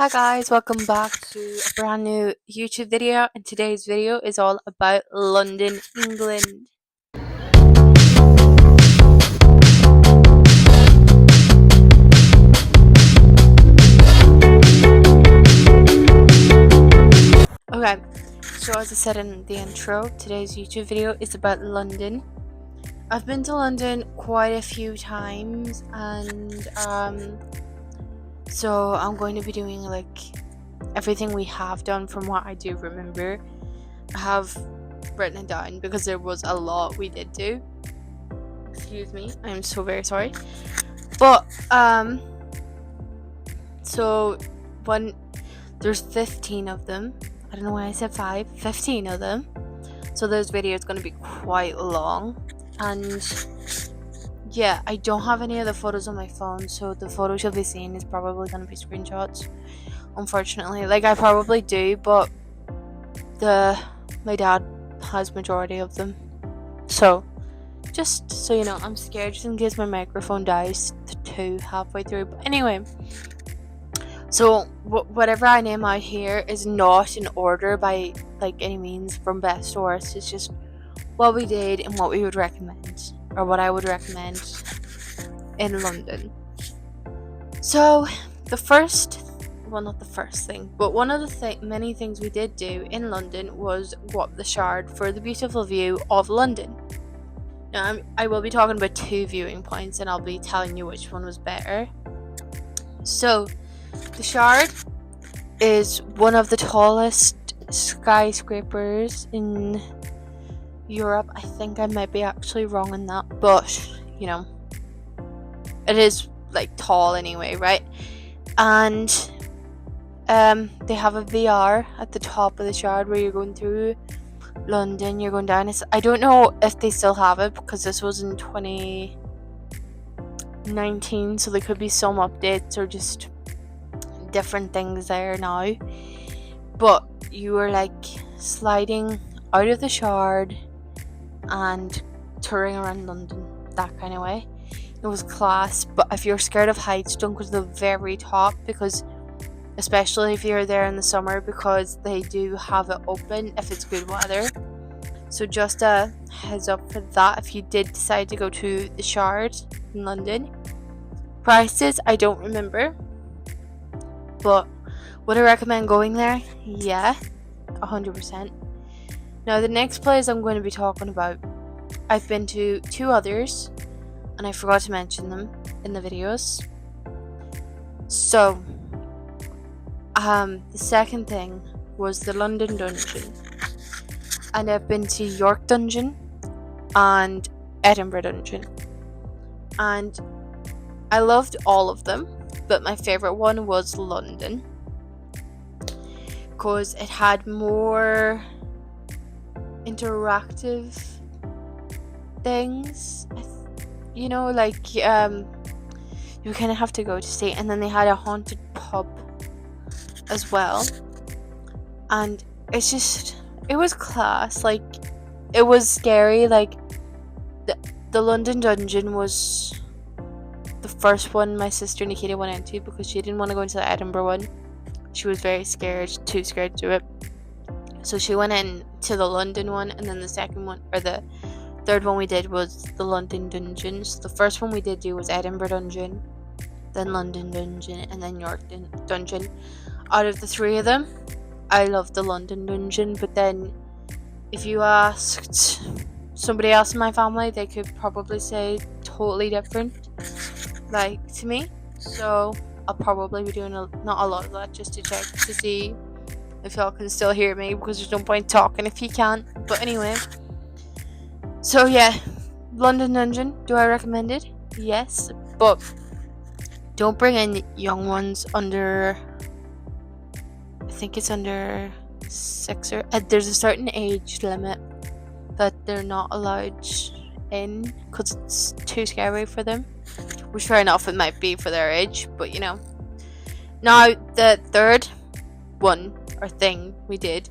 Hi guys, welcome back to a brand new YouTube video, and today's video is all about London, England. Okay, so as I said in the intro, today's YouTube video is about London. I've been to London quite a few times, and so I'm going to be doing like everything we have done from what I do remember. I have written it down because there was a lot we did do. Excuse me, I'm so very sorry. But so there's 15 of them. I don't know why I said 15 of them. So this video is going to be quite long, and yeah, I don't have any of the photos on my phone, so the photos you'll be seeing is probably going to be screenshots, unfortunately. Like, I probably do, but my dad has majority of them. So just so you know, I'm scared just in case my microphone dies too halfway through. But anyway, so whatever I name out here is not in order by like any means from best to worst. It's just what we did and what we would recommend, or what I would recommend in London. So not the first thing, but one of the many things we did do in London was go up the Shard for the beautiful view of London. Now, I will be talking about two viewing points, and I'll be telling you which one was better. So, the Shard is one of the tallest skyscrapers in Europe. I think I might be actually wrong in that, but, you know, it is, like, tall anyway, right? And they have a VR at the top of the Shard where you're going through London, you're going down. I don't know if they still have it because this was in 2019, so there could be some updates or just different things there now. But you were like sliding out of the Shard and touring around London, that kind of way. It was class, but if you're scared of heights, don't go to the very top, because especially if you're there in the summer, because they do have it open if it's good weather. So just a heads up for that if you did decide to go to the Shard in London. Prices, I don't remember, but would I recommend going there? Yeah, 100%. Now the next place I'm going to be talking about, I've been to two others, and I forgot to mention them in the videos. So the second thing was the London Dungeon, and I've been to York Dungeon and Edinburgh Dungeon, and I loved all of them, but my favourite one was London because it had more interactive things, you know, like you kind of have to go to see, and then they had a haunted pub as well, and it was class. Like, it was scary. Like, the London Dungeon was the first one my sister Nikita went into because she didn't want to go into the Edinburgh one. She was too scared to do it, so she went into the London one, and then the second one, or the third one we did, was the London Dungeon. So the first one we did do was Edinburgh Dungeon, then London Dungeon, and then York Dungeon. Out of the three of them, I loved the London Dungeon, but then if you asked somebody else in my family, they could probably say totally different, like, to me. So I'll probably be doing not a lot of that, just to check to see if y'all can still hear me, because there's no point talking if you can't. But anyway, so yeah, London Dungeon, do I recommend it? Yes, but don't bring in young ones under, I think it's under 6, or there's a certain age limit that they're not allowed in because it's too scary for them, which fair enough, it might be for their age, but you know. Now the third one or thing we did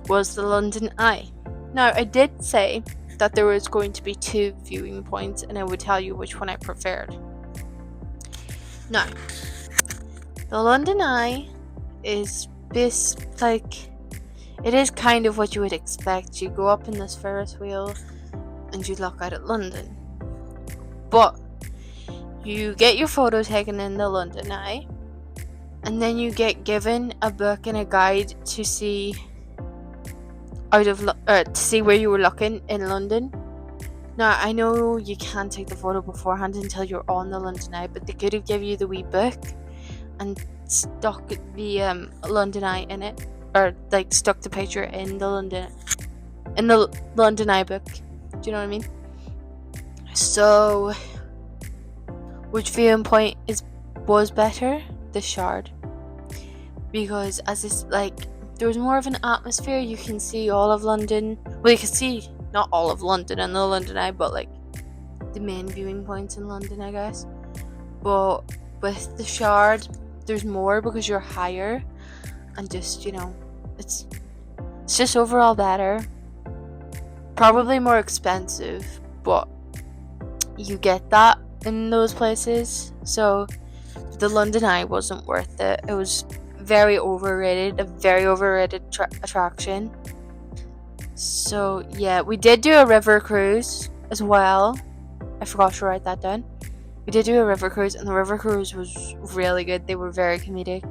was the London Eye. Now I did say that there was going to be two viewing points, and I would tell you which one I preferred. Now, the London Eye is this like it is kind of what you would expect. You go up in this Ferris wheel and you look out at London, but you get your photo taken in the London Eye, and then you get given a book and a guide to see to see where you were looking in London. Now, I know you can't take the photo beforehand until you're on the London Eye, but they could have given you the wee book and stuck the London Eye in it, or like stuck the picture in the London Eye book. Do you know what I mean? So, which viewing point was better? The Shard, because as it's like there was more of an atmosphere. You can see all of London. Well, you can see not all of London in the London Eye, but like the main viewing points in London, I guess. But with the Shard, there's more because you're higher, and just it's just overall better. Probably more expensive, but you get that in those places. So the London Eye wasn't worth it. It was very overrated, a very overrated attraction. So yeah, we did do a river cruise as well. I forgot to write that down. We did do a river cruise, and the river cruise was really good. They were very comedic.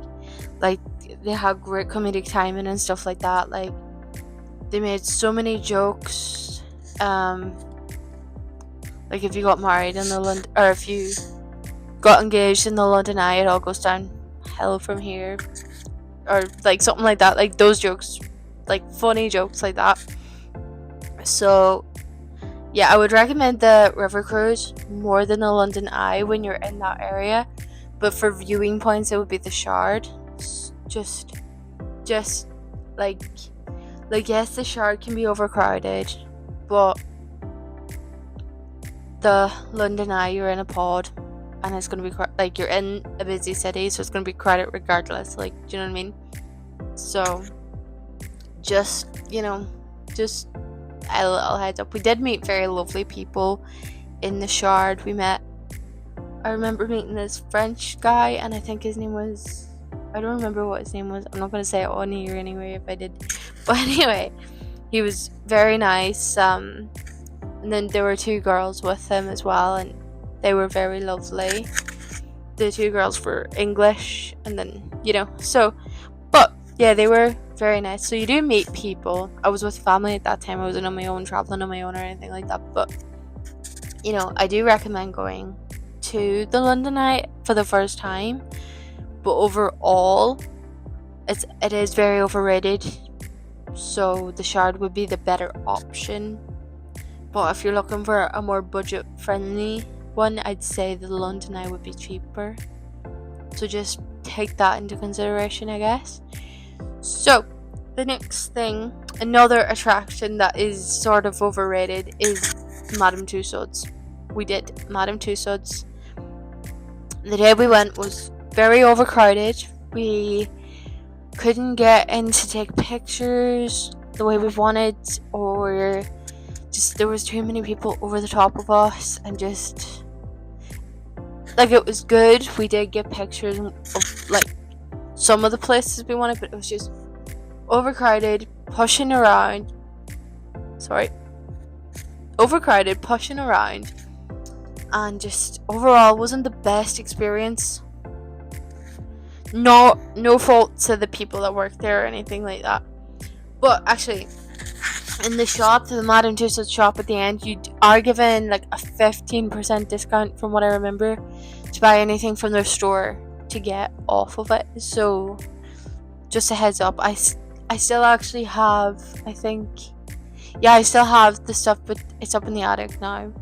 Like, they had great comedic timing and stuff like that. Like, they made so many jokes. Like, if you got married in the London, or if you got engaged in the London Eye, it all goes downhill from here, or like something like that. Like those jokes, like funny jokes like that. So yeah, I would recommend the river cruise more than the London Eye when you're in that area. But for viewing points, it would be the Shard. Just like yes, the Shard can be overcrowded, but the London Eye, you're in a pod, and it's going to be like you're in a busy city, so it's going to be crowded regardless. Like, do you know what I mean? So just a little heads up. We did meet very lovely people in the Shard. I remember meeting this French guy, and I think his name was, I don't remember what his name was. I'm not going to say it on here anyway if I did, but anyway, he was very nice. And then there were 2 girls with him as well, and they were very lovely. The 2 girls were English, and then so, but yeah, they were very nice. So you do meet people. I was with family at that time. I wasn't on my own, traveling on my own or anything like that. But I do recommend going to the London Eye for the first time. But overall, it is very overrated. So the Shard would be the better option. But if you're looking for a more budget friendly one, I'd say the London Eye would be cheaper. So just take that into consideration, I guess. So the next thing, another attraction that is sort of overrated, is Madame Tussauds. We did Madame Tussauds. The day we went was very overcrowded. We couldn't get in to take pictures the way we wanted, or just there was too many people over the top of us, and just like, it was good. We did get pictures of like some of the places we wanted, but it was just overcrowded, pushing around, and just overall wasn't the best experience. No fault to the people that work there or anything like that. But actually, in the Madame Tussauds shop at the end, you are given like a 15% discount, from what I remember, to buy anything from their store to get off of it. So just a heads up, I still actually have, I still have the stuff, but it's up in the attic now.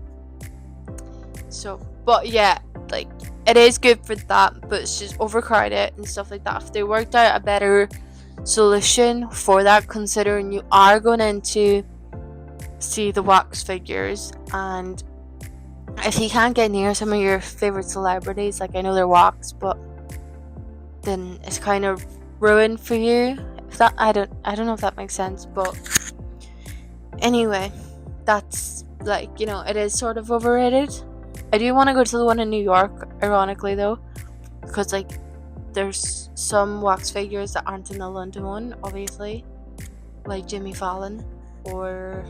So, but yeah, like, it is good for that, but it's just overcrowded and stuff like that. If they worked out a better solution for that, considering you are going in to see the wax figures, and if you can't get near some of your favorite celebrities, like, I know they're wax, but then it's kind of ruined for you. I don't know if that makes sense, but anyway, that's like, it is sort of overrated. I do want to go to the one in New York, ironically though, because like there's some wax figures that aren't in the London one, obviously, like Jimmy Fallon or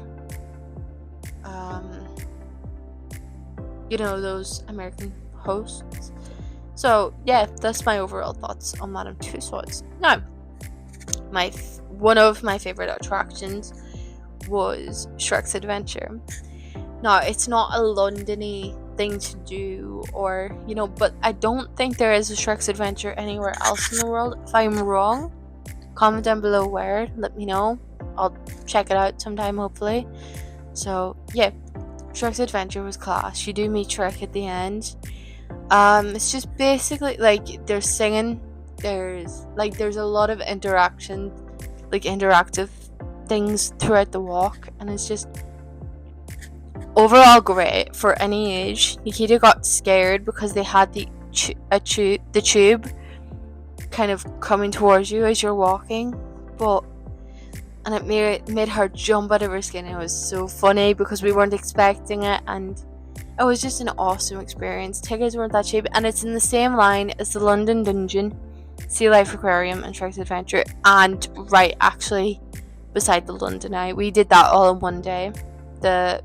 those American hosts. So yeah, that's my overall thoughts on Madame Tussauds. Now, one of my favorite attractions was Shrek's Adventure. Now, it's not a Londony thing to do, or but I don't think there is a Shrek's Adventure anywhere else in the world. If I'm wrong, comment down below where, let me know. I'll check it out sometime, hopefully. So yeah, Shrek's Adventure was class. You do meet Shrek at the end. It's just basically like they're singing. There's a lot of interaction, like interactive things throughout the walk, and it's just overall great for any age. Nikita got scared because they had the tube kind of coming towards you as you're walking, and it made her jump out of her skin. It was so funny because we weren't expecting it, and it was just an awesome experience. Tickets weren't that cheap, and it's in the same line as the London Dungeon, Sea Life Aquarium, and Shrek's Adventure, and right actually beside the London Eye. We did that all in one day. The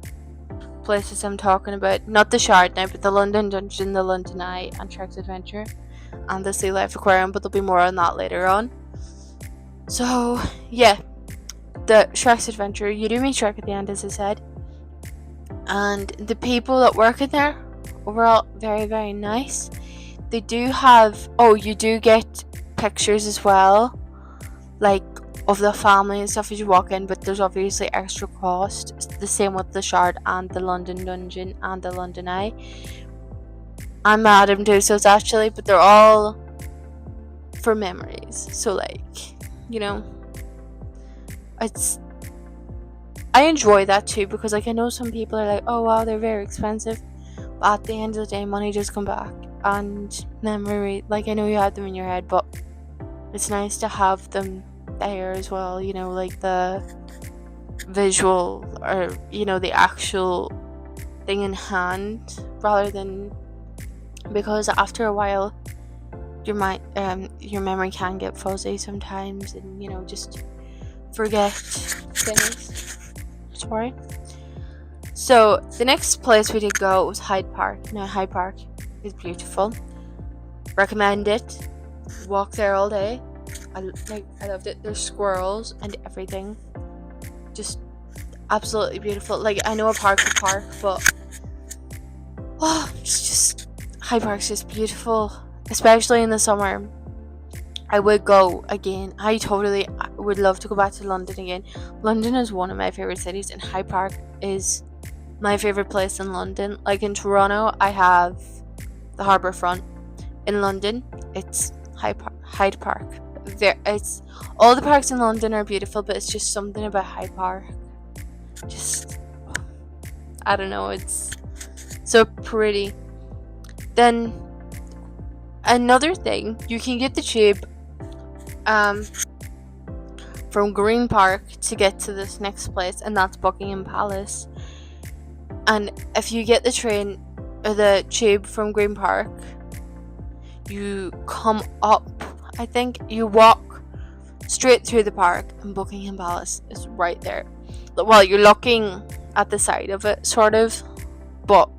places I'm talking about, not the Shard now, but the London Dungeon, the London Eye, and Shrek's Adventure, and the Sea Life Aquarium, but there'll be more on that later on. So yeah, the Shrek's Adventure, you do meet Shrek at the end, as I said, and the people that work in there, overall very, very nice. They do have, you do get pictures as well, like of the family and stuff as you walk in, but there's obviously extra cost. It's the same with the Shard and the London Dungeon and the London Eye and Madame Tussauds actually, but they're all for memories. So I enjoy that too, because I know some people are like, oh wow, they're very expensive, but at the end of the day, money does come back, and memory, I know you had them in your head, but it's nice to have them there as well, like the visual, or the actual thing in hand, rather than, because after a while your memory can get fuzzy sometimes, and just forget things. Sorry. So the next place we did go was Hyde Park. Now Hyde Park is beautiful. Recommend it. Walk there all day. I loved it. There's squirrels and everything. Just absolutely beautiful. I know a park, but it's just, Hyde Park's just beautiful, especially in the summer. I would go again. I would love to go back to London again. London is one of my favorite cities, and Hyde Park is my favorite place in London. In Toronto, I have the Harbour Front. In London, it's Hyde Park. It's all the parks in London are beautiful, but it's just something about Hyde Park. Just, I don't know, it's so pretty. Then another thing, you can get the tube from Green Park to get to this next place, and that's Buckingham Palace. And if you get the train or the tube from Green Park, you come up, I think you walk straight through the park, and Buckingham Palace is right there. Well, you're looking at the side of it, sort of, but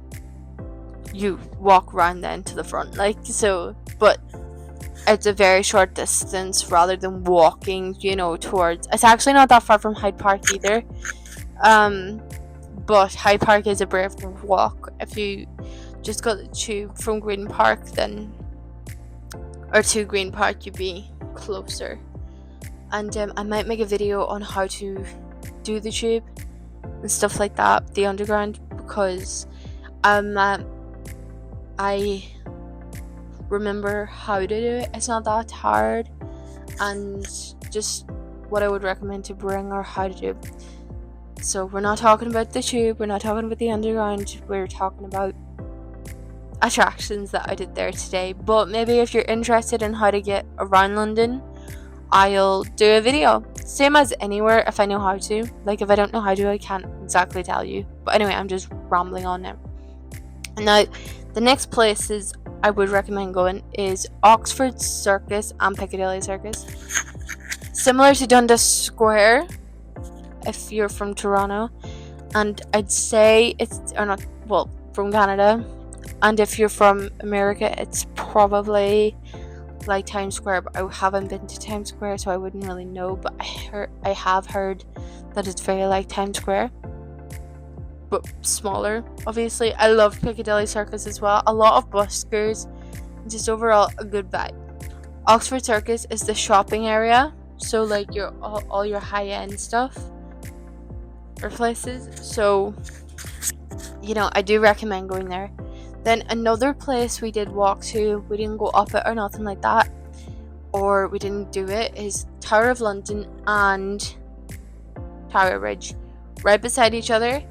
you walk around then to the front, but it's a very short distance rather than walking, towards. It's actually not that far from Hyde Park either. But Hyde Park is a brave walk. If you just got the tube from Green Park, or to Green Park, you'd be closer. And I might make a video on how to do the tube and stuff like that, the underground, because I remember how to do it. It's not that hard, and just what I would recommend to bring, or how to do it. So we're not talking about the tube, we're not talking about the underground, we're talking about attractions that I did there today. But maybe if you're interested in how to get around London, I'll do a video, same as anywhere, if I know how to. If I don't know how to, I can't exactly tell you. But anyway, I'm just rambling on now. Now the next place is I would recommend going is Oxford Circus and Piccadilly Circus. Similar to Dundas Square, if you're from Toronto, and I'd say from Canada, and if you're from America, it's probably like Times Square, but I haven't been to Times Square, so I wouldn't really know, but I have heard that it's very like Times Square, but smaller, obviously. I love Piccadilly Circus as well. A lot of buskers, just overall a good vibe. Oxford Circus is the shopping area, so like your all your high-end stuff or places, so I do recommend going there. Then another place we did walk to, we didn't go up it or nothing like that, or we didn't do it, is Tower of London and Tower Bridge, right beside each other.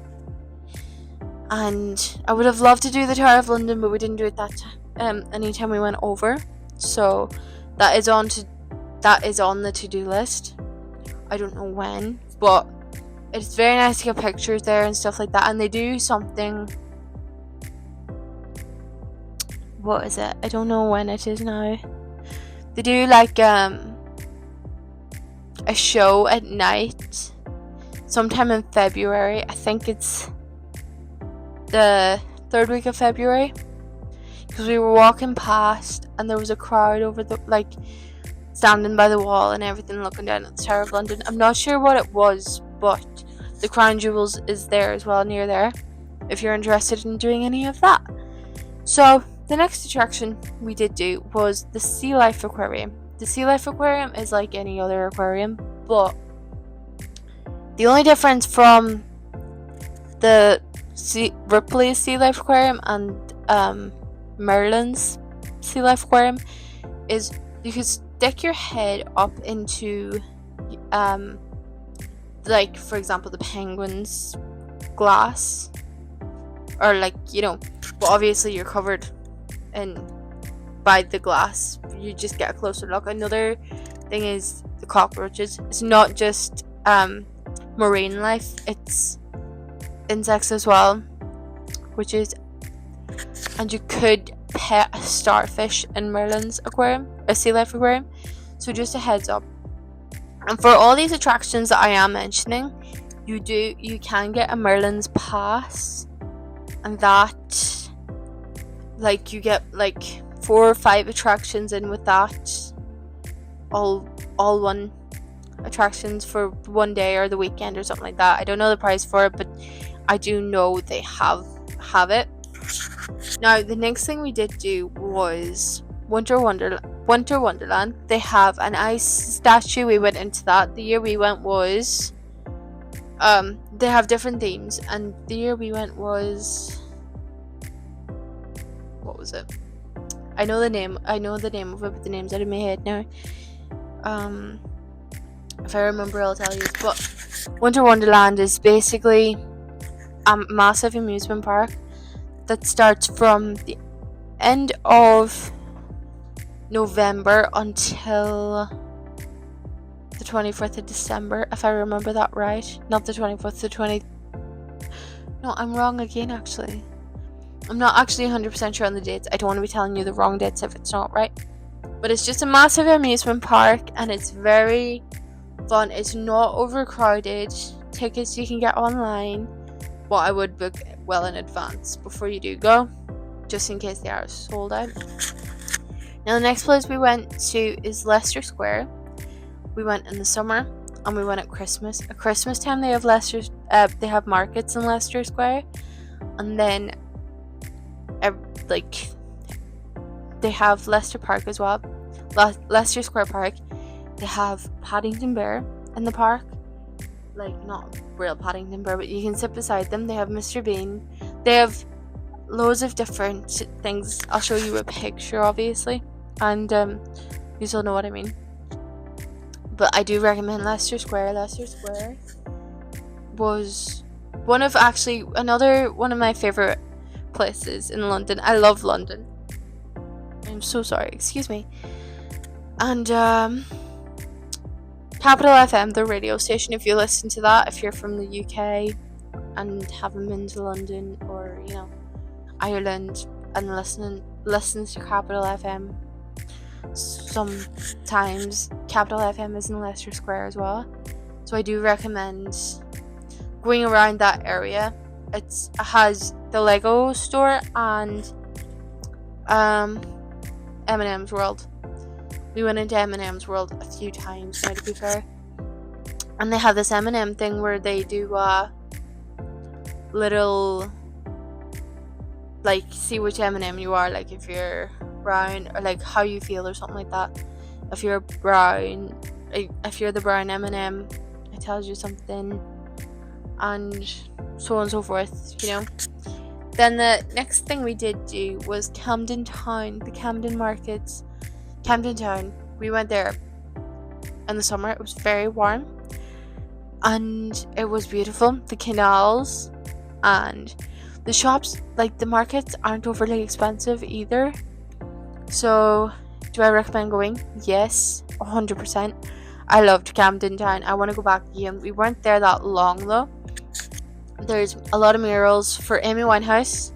And I would have loved to do the Tower of London, but we didn't do it that time. Anytime we went over, so that is on the to-do list. I don't know when, but it's very nice to get pictures there and stuff like that. And they do something. What is it? I don't know when it is now. They do like a show at night sometime in February. I think it's the 3rd week of February, because we were walking past and there was a crowd over standing by the wall and everything, looking down at the Tower of London. I'm not sure what it was, but the Crown Jewels is there as well, near there, if you're interested in doing any of that. So the next attraction we did do was the Sea Life Aquarium. The Sea Life Aquarium is like any other aquarium, but the only difference from the Ripley's Sea Life Aquarium and Merlin's Sea Life Aquarium is you could stick your head up into for example, the penguin's glass, or but obviously you're covered by the glass. You just get a closer look. Another thing is the cockroaches. It's not just marine life, it's insects as well, and you could pet a starfish in Merlin's aquarium, a Sea Life Aquarium. So just a heads up. And for all these attractions that I am mentioning, you can get a Merlin's pass, and that you get 4 or 5 attractions in with that, all one attractions for one day or the weekend or something like that. I don't know the price for it, but I do know they have it. Now the next thing we did do was Winter Wonderland. They have an ice statue. We went into that. The year we went was they have different themes, and the year we went was, what was it? I know the name of it, but the name's out of my head now. If I remember, I'll tell you. But Winter Wonderland is basically a massive amusement park that starts from the end of November until the 24th of December, if I remember that right. Not the 24th, the 20th. No, I'm wrong again, actually. I'm not actually 100% sure on the dates. I don't want to be telling you the wrong dates if it's not right. But it's just a massive amusement park, and it's very fun. It's not overcrowded. Tickets you can get online, but I would book well in advance before you do go, just in case they are sold out. Now the next place we went to is Leicester Square. We went in the summer and we went at Christmas. At Christmas time they have markets in Leicester Square, and then they have Leicester Park as well, Leicester Square Park. They have Paddington Bear in the park, not real Paddington Bear, but you can sit beside them. They have Mr. Bean. They have loads of different things. I'll show you a picture, obviously, and you'll know what I mean. But I do recommend Leicester Square. Leicester Square was one of my favorite places in London. I love London. I'm so sorry, excuse me. And Capital FM, the radio station, if you listen to that, if you're from the UK and haven't been to London or Ireland and listening listens to Capital FM. Sometimes Capital FM is in Leicester Square as well, so I do recommend going around that area. It has the Lego store and M&M's World. We went into M&M's World a few times now, to be fair, and they have this M&M thing where they do little, like, see which M&M you are, like if you're brown, or like how you feel or something like that. If you're brown, if you're the brown M&M, it tells you something, and so on and so forth, you know. Then the next thing we did do was Camden Town, the Camden markets. Camden Town, we went there in the summer. It was very warm and it was beautiful. The canals and the shops, like the markets, aren't overly expensive either. So do I recommend going? Yes, 100%. I loved Camden Town. I want to go back again. We weren't there that long though. There's a lot of murals for Amy Winehouse.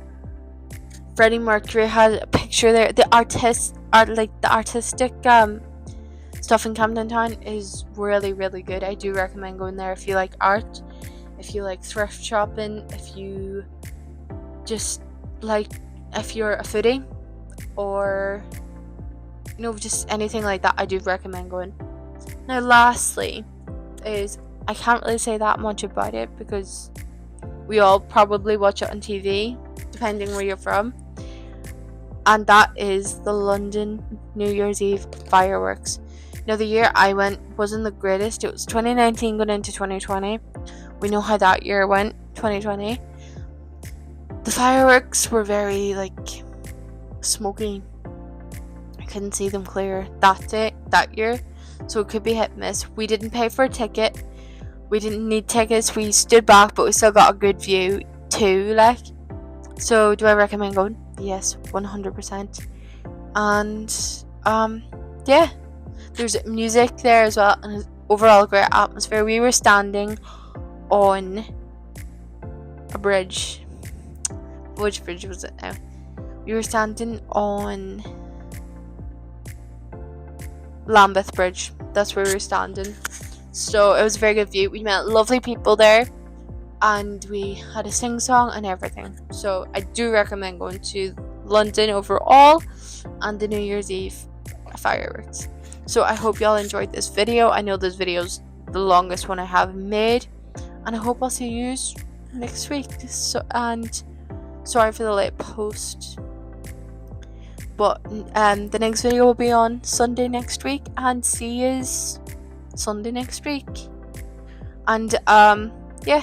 Freddie Mercury had a picture there. The artistic stuff in Camden Town is really, really good. I do recommend going there if you like art, if you like thrift shopping, if you just like, if you're a foodie, or you know, just anything like that. I do recommend going. Now lastly is, I can't really say that much about it because we all probably watch it on TV depending where you're from, and that is the London New Year's Eve fireworks. Now the year I went wasn't the greatest. It was 2019 going into 2020. We know how that year went, 2020. The fireworks were very like smoky. I couldn't see them clear that year, so it could be hit and miss. We didn't pay for a ticket. We didn't need tickets. We stood back, but we still got a good view too, like. So do I recommend going? Yes, 100%. And yeah, there's music there as well, and overall great atmosphere. We were standing on a bridge. Which bridge was it now? We were standing on Lambeth Bridge. That's where we were standing. So it was a very good view. We met lovely people there, and we had a sing-song and everything. So I do recommend going to London overall and the New Year's Eve fireworks. So I hope y'all enjoyed this video. I know this video's the longest one I have made, and I hope I'll see you next week. So, and sorry for the late post, but the next video will be on Sunday next week, and see you Sunday next week. And yeah,